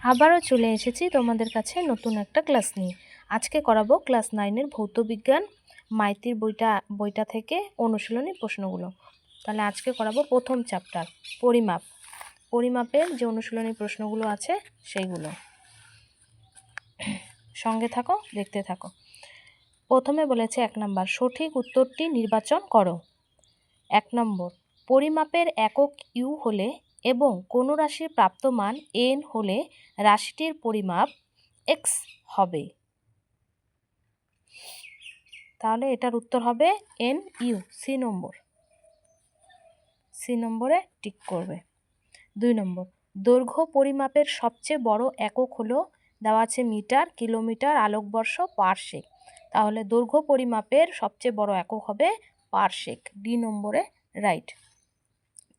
আবারও চলে এসেছি তোমাদের কাছে নতুন একটা ক্লাস নিয়ে। আজকে করাবো ক্লাস 9-এর ভৌতবিজ্ঞান মাইতির বইটা থেকে অনুশীলনী প্রশ্নগুলো। তাহলে আজকে করাবো প্রথম চ্যাপ্টার পরিমাপ। পরিমাপের যে অনুশীলনী প্রশ্নগুলো আছে সেইগুলো। সঙ্গে থাকো, দেখতে থাকো। প্রথমে বলেছে 1 নম্বর, সঠিক উত্তরটি নির্বাচন করো। 1 নম্বর, পরিমাপের একক ইউ হলে এবং কোনো রাশির প্রাপ্ত মান n হলে রাশিটির পরিমাপ x হবে। তাহলে এটার উত্তর হবে NU। সি নম্বরে টিক করবে। 2 নম্বর, দৈর্ঘ্য পরিমাপের সবচেয়ে বড় একক হলো, দেওয়া আছে মিটার, কিলোমিটার, আলোকবর্ষ, পারসেক। তাহলে দৈর্ঘ্য পরিমাপের সবচেয়ে বড় একক হবে পারসেক। ডি নম্বরে রাইট।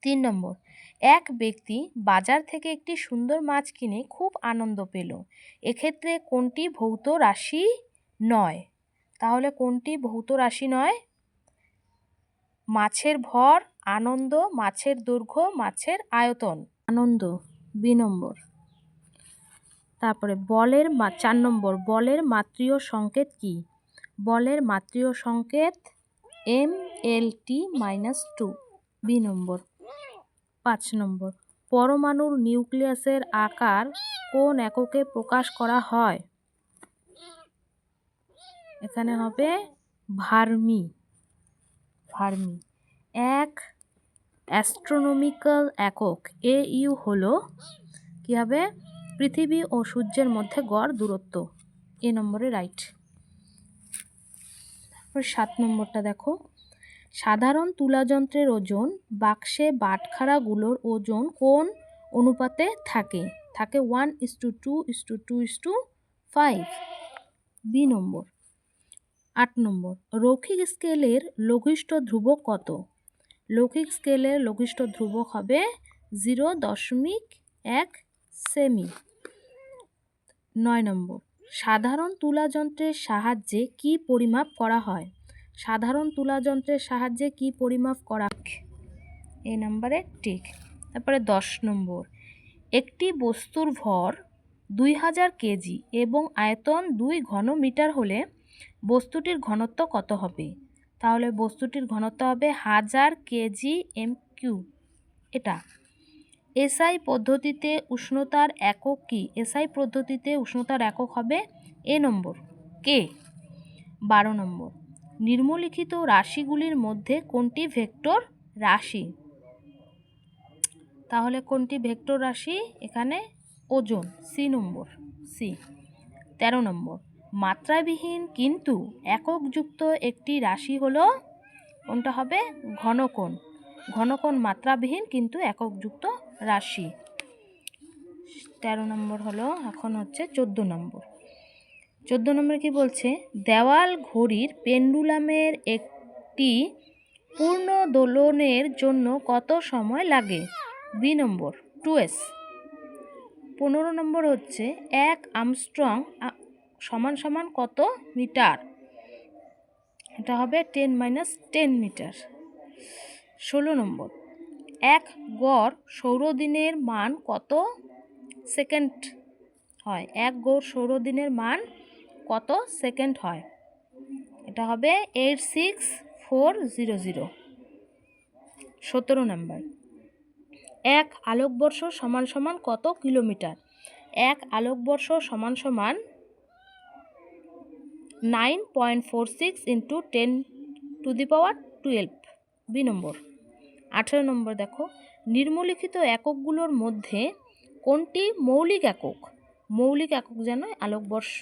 3 নম্বর, এক ব্যক্তি বাজার থেকে একটি সুন্দর মাছ কিনে খুব আনন্দ পেল। এক্ষেত্রে কোনটি ভৌত রাশি নয়? তাহলে কোনটি ভৌত রাশি নয়? মাছের ভর, আনন্দ, মাছের দৈর্ঘ্য, মাছের আয়তন। আনন্দ, বি নম্বর। তারপরে 4 নম্বর, বলের মাত্রীয় সংকেত কি? বলের মাত্রীয় সংকেত MLT-2, বি নম্বর। 5 নম্বর, পরমাণুর নিউক্লিয়াসের আকার কোন এককে প্রকাশ করা হয়? এখানে হবে ভার্মি। এক অ্যাস্ট্রোনমিক্যাল একক AU হলো কি হবে? পৃথিবী ও সূর্যের মধ্যে গড় দূরত্ব। এ নম্বরে রাইট। 7 নম্বরটা দেখো, সাধারণ তুলাযন্ত্রের ওজন বাক্সে বাটখারাগুলোর ওজন কোন অনুপাতে থাকে? 1:2:2:5, বি নম্বর। 8 নম্বর, রৈখিক স্কেলের লঘিষ্ঠ ধ্রুবক কত? লৌকিক স্কেলের লঘিষ্ঠ ধ্রুবক হবে 0.1 সেমি। 9 নম্বর, সাধারণ তুলাযন্ত্রের সাহায্যে কি পরিমাপ করা হয়? সাধারণ তুলাযন্ত্রের সাহায্যে কি পরিমাপ করা? এই নম্বরে ঠিক। তারপরে 10 নম্বর, একটি বস্তুর ভর 2000 কেজি এবং আয়তন 2 ঘনমিটার হলে বস্তুটির ঘনত্ব কত হবে? তাহলে বস্তুটির ঘনত্ব হবে 1000 কেজি MQ। এটা এসআই পদ্ধতিতে উষ্ণতার একক কি? এসআই পদ্ধতিতে উষ্ণতার একক হবে এ নম্বর কে। 12 নম্বর, নিম্নলিখিত রাশিগুলির মধ্যে কোনটি ভেক্টর রাশি? তাহলে কোনটি ভেক্টর রাশি? এখানে ওজন, সি নম্বর, সি। 13 নম্বর, মাত্রাবিহীন কিন্তু এককযুক্ত একটি রাশি হলো কোনটা হবে? ঘনকোণ। ঘনকোণ মাত্রাবিহীন কিন্তু এককযুক্ত রাশি। 13 নম্বর হলো। এখন হচ্ছে 14 নম্বর। 14 নম্বরে কি বলছে? দেওয়াল ঘড়ির পেন্ডুলামের একটি পূর্ণ দোলনের জন্য কত সময় লাগে? বি নম্বর 2s। 15 নম্বর হচ্ছে 1 আর্মস্ট্রং সমান কত মিটার? এটা হবে 10 - 10 মিটার। 16 নম্বর, এক গড় সৌরদিনের মান কত সেকেন্ড হয়? এক গড় সৌরদিনের মান কত সেকেন্ড হয়? এটা হবে 86400। 17 নম্বর, এক আলোকবর্ষ সমান কত কিলোমিটার? এক আলোকবর্ষ সমান 9.46 × 10⁻12, বি নম্বর। 18 নম্বর দেখো, নিম্নলিখিত এককগুলোর মধ্যে কোনটি মৌলিক একক? মৌলিক একক যেন আলোকবর্ষ।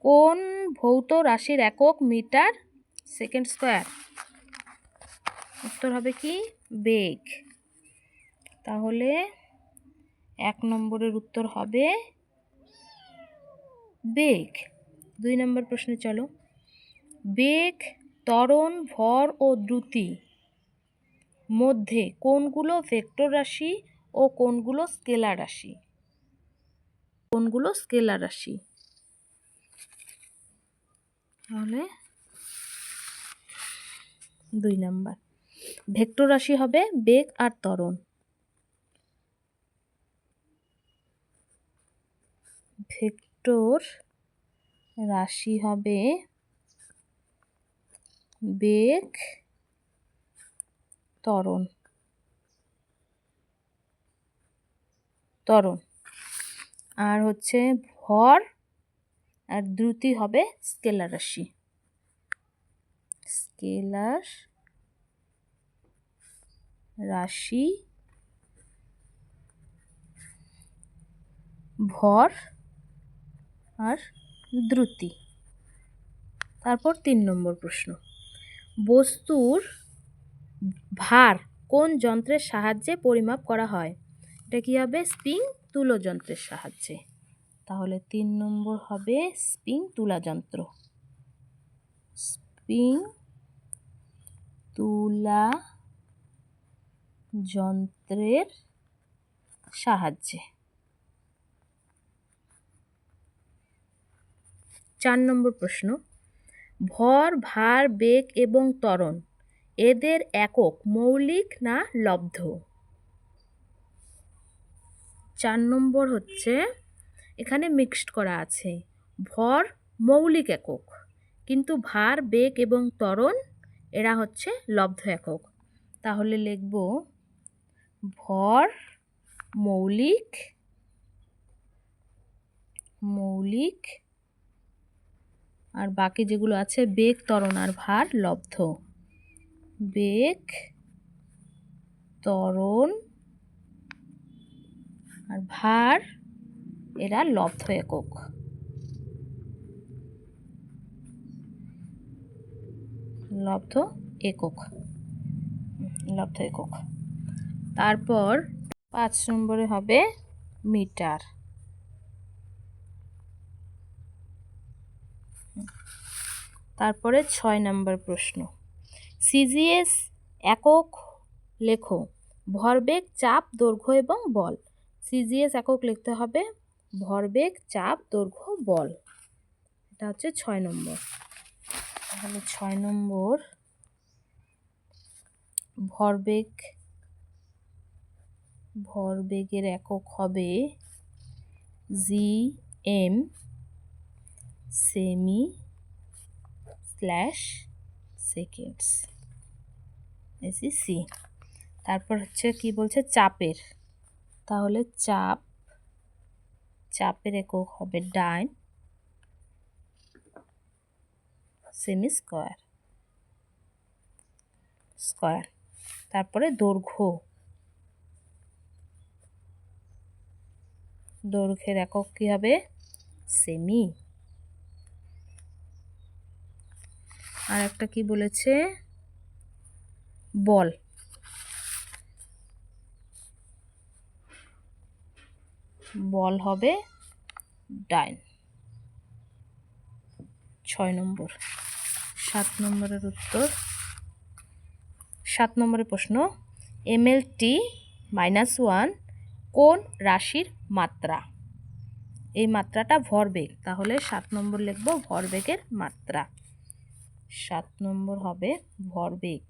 কোন ভৌত রাশির একক মিটার সেকেন্ড স্কয়ার? উত্তর হবে কি? বেগ। তাহলে 1 নম্বরের উত্তর হবে বেগ। 2 নম্বর প্রশ্নে চলো, বেগ, ত্বরণ, ভর ও দ্রুতি মধ্যে কোনগুলো ভেক্টর রাশি ও কোনগুলো স্কেলার রাশি? কোনগুলো স্কেলার রাশি? তাহলে 2 নম্বর। ভেক্টর রাশি হবে বেগ আর ত্বরণ। ভেক্টর রাশি হবে বেগ ত্বরণ। আর হচ্ছে ভর আর দ্রুতি হবে স্কেলার রাশি। স্কেলার রাশি, ভর আর দ্রুতি। তারপর 3 নম্বর প্রশ্ন, বস্তুর ভার কোন যন্ত্রের সাহায্যে পরিমাপ করা হয়? এটা কি হবে? স্প্রিং তুলো যন্ত্রের সাহায্যে। তাহলে 3 নম্বর হবে স্প্রিং তুলা যন্ত্র। স্প্রিং তুলা যন্ত্রের সাহায্যে। 4 নম্বর প্রশ্ন, ভর, ভার, বেগ এবং ত্বরণ এদের একক মৌলিক না লব্ধ? 4 নম্বর হচ্ছে এখানে মিক্সড করা আছে। ভর মৌলিক একক, কিন্তু ভার, বেগ এবং ত্বরণ এরা হচ্ছে লব্ধ একক। তাহলে লিখব ভর মৌলিক, আর বাকি যেগুলো আছে বেগ, ত্বরণ আর ভার লব্ধ। বেগ, ত্বরণ আর ভার এরা লব্ধ একক। লব্ধ একক। তারপর 5 নম্বরে হবে মিটার। তারপরে 6 নম্বর প্রশ্ন, সিজিএস একক লেখো। ভরবেগ, চাপ, দৈর্ঘ্য এবং বল। সিজিএস একক লিখতে হবে ভরবেগ, চাপ, দৈর্ঘ্য, বল। এটা হচ্ছে 6 নম্বর। তাহলে 6 নম্বর ভরবেগের একক হবে জিএম সেমি সেকেন্ডস। সি। তারপর হচ্ছে কি বলছে চাপের। তাহলে চাপের একক হবে ডাইন সেমি স্কয়ার। তারপরে দৈর্ঘ্যের একক কি হবে? সেমি। আর একটা কি বলেছে? বল হবে ডাইন। 6 নম্বর। 7 নম্বরের উত্তর। 7 নম্বরের প্রশ্ন, mlt-1 কোন রাশির মাত্রা? এই মাত্রাটা ভরবেগ। তাহলে 7 নম্বর লিখব ভরবেগের মাত্রা। 7 নম্বর হবে ভরবেগ।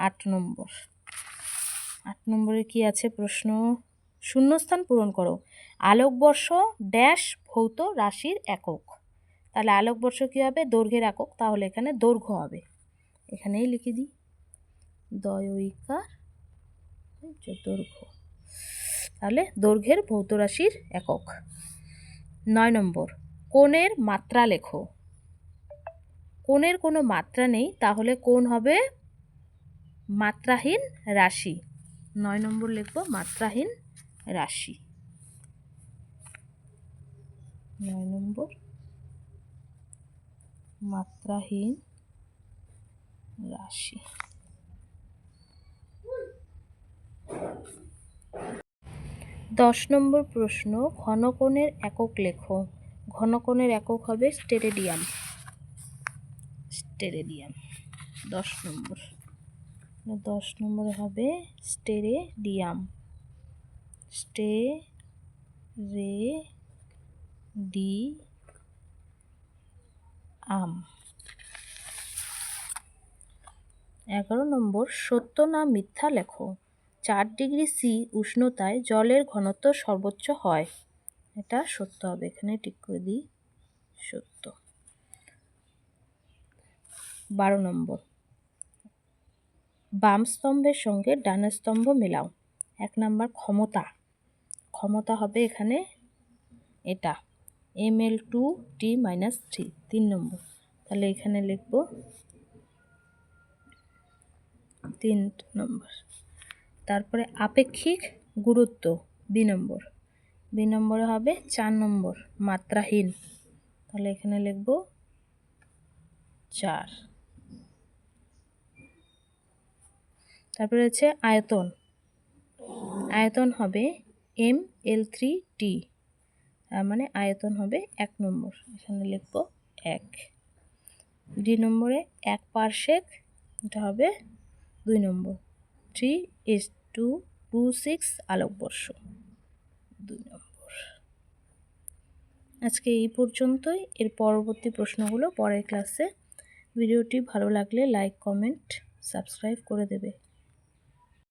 8 নম্বর। 8 নম্বরে কি আছে প্রশ্ন? শূন্যস্থান পূরণ করো। আলোকবর্ষ ড্যাশ ভৌত রাশির একক। তাহলে আলোকবর্ষ কি হবে? দৈর্ঘ্যের একক। তাহলে এখানে দৈর্ঘ্য হবে। এখানেই লিখে দিই দৈর্ঘ্য। তাহলে দৈর্ঘ্যের ভৌত রাশির একক। 9 নম্বর, কোণের মাত্রা লেখো। কোণের কোনো মাত্রা নেই, তাহলে কোণ হবে মাত্রাহীন রাশি। 9 নম্বর লিখব মাত্রাহীন রাশি। 9 নম্বর মাত্রাহীন রাশি। 10 নম্বর প্রশ্ন, ঘনকোণের একক লেখো। ঘনকোণের একক হবে স্টেরেডিয়ান। 10 নম্বর। 10 নম্বরে হবে স্টেরেডিয়াম। আম। 11 নম্বর, সত্য না মিথ্যা লেখো। 4 ডিগ্রি সি উষ্ণতায় জলের ঘনত্ব সর্বোচ্চ হয়। এটা সত্য হবে, এখানে টিক করে দিই, সত্য। 12 নম্বর, বাম স্তম্ভের সঙ্গে ডান স্তম্ভ মেলাও। 1 নম্বর ক্ষমতা, ক্ষমতা হবে এখানে এটা ml2t-3। 3 নম্বর, তাহলে এখানে লিখব 3 নম্বর। তারপরে আপেক্ষিক গুরুত্ব, বি নম্বর। বি নম্বরে হবে 4 নম্বর মাত্রাহীন, তাহলে এখানে লিখব 4। তারপরে হচ্ছে আয়তন, আয়তন হবে ml3t, তার মানে আয়তন হবে 1 নম্বর, এখানে লিখব 1। 2 নম্বরে 1 পারসেক, এটা হবে 2 নম্বর। 3:26 আলোকবর্ষ, 2 নম্বর। আজকে এই পর্যন্তই। এর পরবর্তী প্রশ্নগুলো পরের ক্লাসে। ভিডিওটি ভালো লাগলে লাইক, কমেন্ট, সাবস্ক্রাইব করে দেবে।